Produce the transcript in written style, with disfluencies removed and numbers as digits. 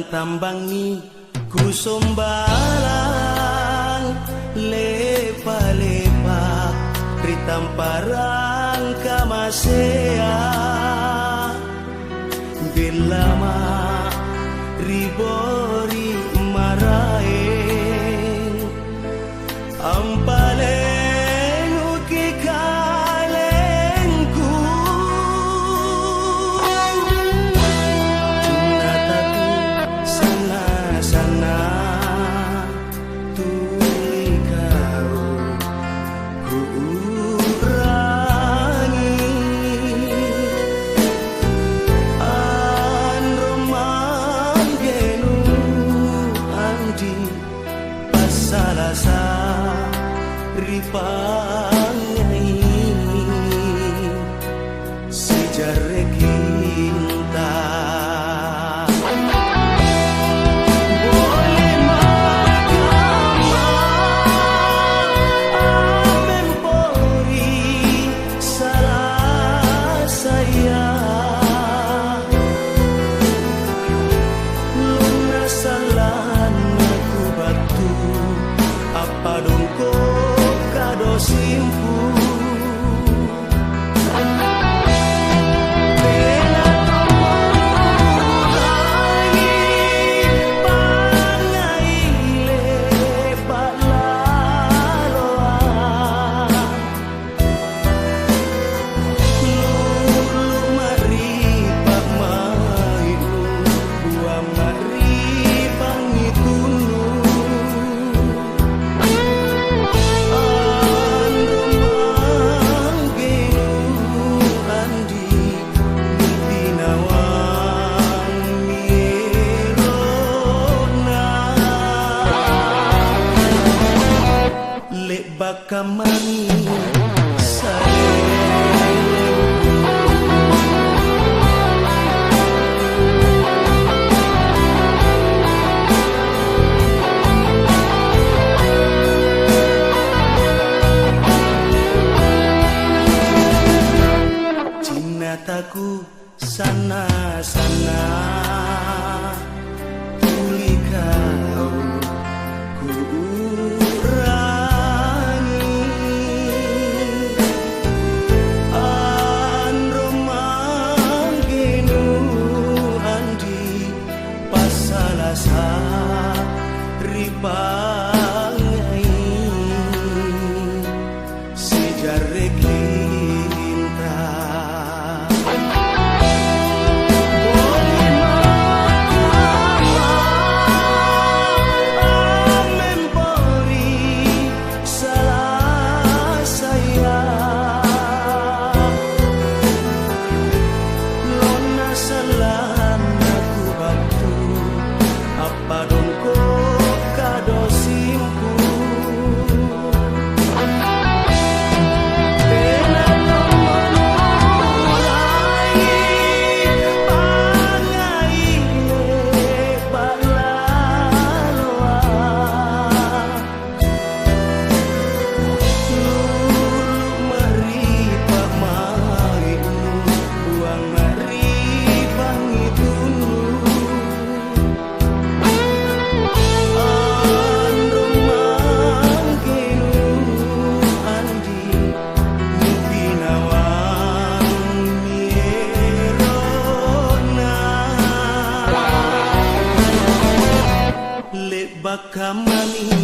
Tambangi kusombalang lepa-lepa ritamparan kamasea bilama ribori maraeng ampalen ukikalengku sana tuli kau ku urangi an romang genu andi pasalasa ripangai sejarah kita. Bakamani cintaku sana-sana tuli kau ku ripangai sejarah kita. Boleh mempori salah saya lona salah aku batu apa dong dosimku pena mulai pangai balaloa lulu maripa maimu buang maripa ngitunu Bakamani